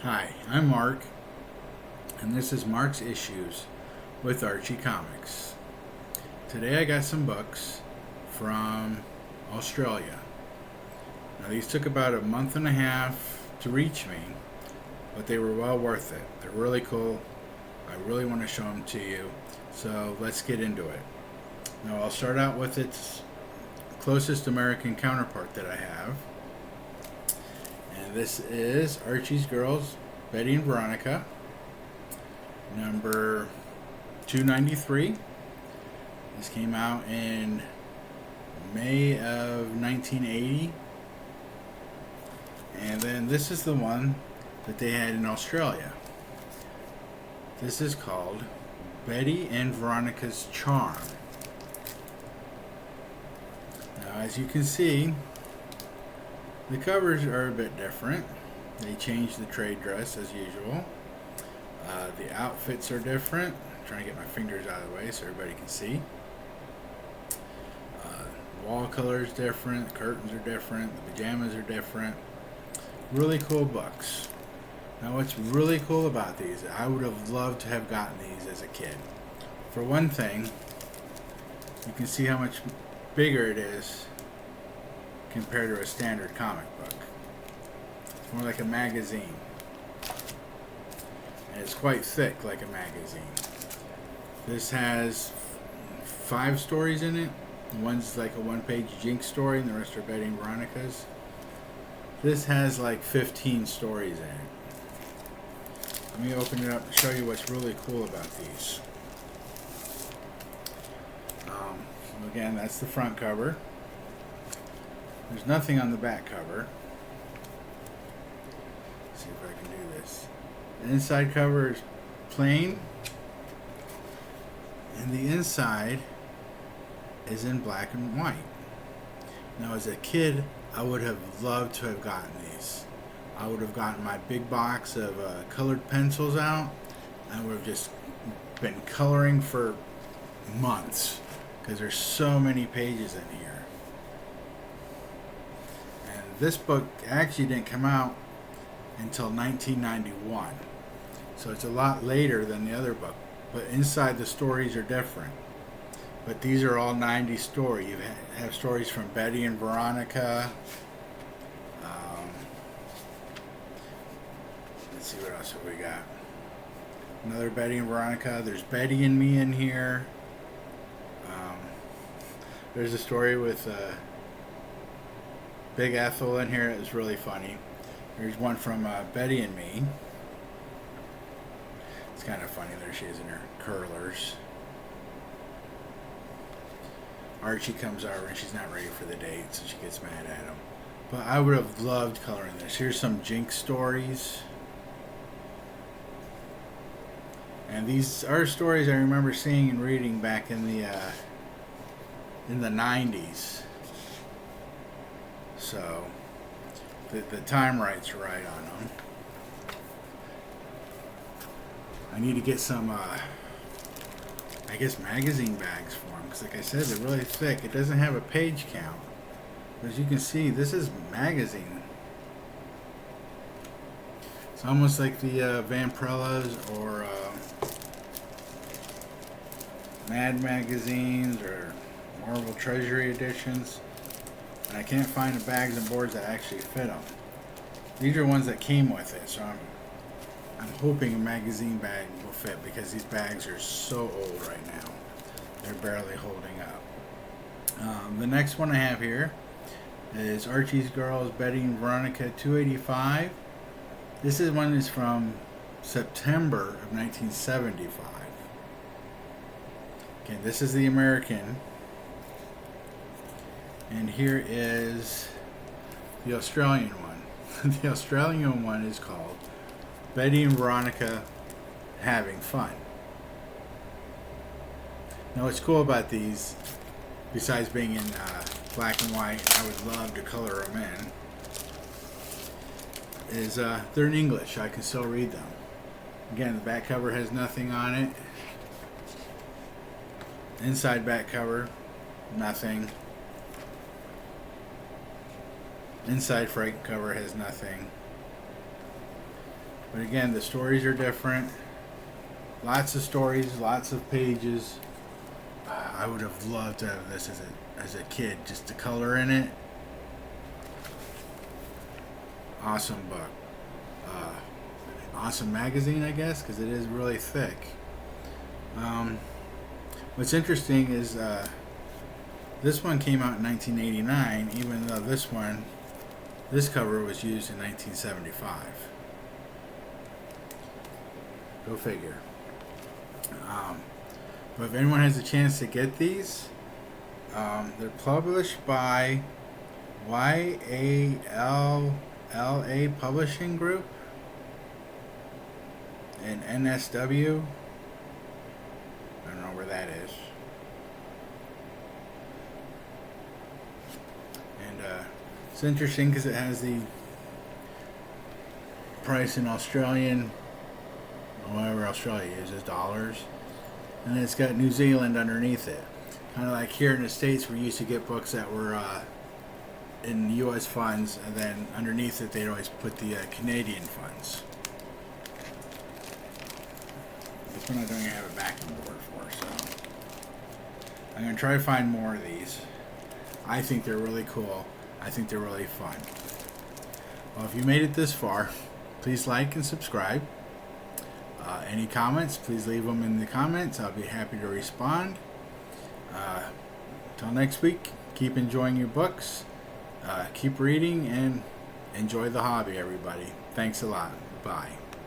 Hi, I'm Mark, and this is Mark's Issues with Archie Comics. Today I got some books from Australia. Now, these took about a month and a half to reach me, but they were well worth it. They're really cool. I really want to show them to you, so let's get into it. Now, I'll start out with its closest American counterpart that I have. And this is Archie's Girls, Betty and Veronica, number 293. This came out in May of 1980. And then this is the one that they had in Australia. This is called Betty and Veronica's Charm. Now, as you can see, the covers are a bit different. They changed the trade dress as usual. The outfits are different. I'm trying to get my fingers out of the way so everybody can see. Wall color is different. The curtains are different. The pajamas are different. Really cool books. Now, what's really cool about these, I would have loved to have gotten these as a kid. For one thing, you can see how much bigger it is compared to a standard comic book. It's more like a magazine. And it's quite thick like a magazine. This has 5 stories in it. One's like a one-page Jinx story and the rest are Betty and Veronica's. This has like 15 stories in it. Let me open it up and show you what's really cool about these. Again, that's the front cover. There's nothing on the back cover. Let's see if I can do this. The inside cover is plain, and the inside is in black and white. Now, as a kid, I would have loved to have gotten these. I would have gotten my big box of colored pencils out. I would have just been coloring for months because there's so many pages in here. And this book actually didn't come out until 1991. So it's a lot later than the other book. But inside the stories are different. But these are all 90 stories. You have stories from Betty and Veronica. Let's see what else have we got. Another Betty and Veronica. There's Betty and Me in here. There's a story with Big Ethel in here. It was really funny. There's one from Betty and Me. It's kind of funny. There she is in her curlers. Archie comes over and she's not ready for the date, so she gets mad at him. But I would have loved coloring this. Here's some Jinx stories. And these are stories I remember seeing and reading back in the 90s. So the time right's right on them. I need to get some I guess magazine bags for them, because like I said, they're really thick. It doesn't have a page count. But as you can see, this is magazine. It's almost like the Vampirellas or Mad magazines or Marvel Treasury editions. And I can't find the bags and boards that actually fit them. These are ones that came with it, so I'm hoping a magazine bag will fit, because these bags are so old right now. They're barely holding up. The next one I have here is Archie's Girls, Betty and Veronica 285. This one is from September of 1975. Okay, this is the American. And here is the Australian one. The Australian one is called Betty and Veronica Having Fun. Now, what's cool about these, besides being in black and white, I would love to color them in, is they're in English. I can still read them. Again, the back cover has nothing on it. Inside back cover, nothing. Inside front cover has nothing. But again, the stories are different. Lots of stories, lots of pages. I would have loved to have this as a kid, just the color in it. Awesome book. Awesome magazine, I guess, because it is really thick. What's interesting is this one came out in 1989, even though this cover was used in 1975. Go figure. But if anyone has a chance to get these, they're published by YALLA Publishing Group and NSW. I don't know where that is. And it's interesting because it has the price in Australian, whatever Australia uses, dollars. And it's got New Zealand underneath it. Kind of like here in the States, we used to get books that were in U.S. funds, and then underneath it, they'd always put the Canadian funds. This one I don't even have a backing board for, so I'm going to try to find more of these. I think they're really cool. I think they're really fun. Well, if you made it this far, please like and subscribe. Any comments, please leave them in the comments. I'll be happy to respond. Until next week, keep enjoying your books. Keep reading and enjoy the hobby, everybody. Thanks a lot. Bye.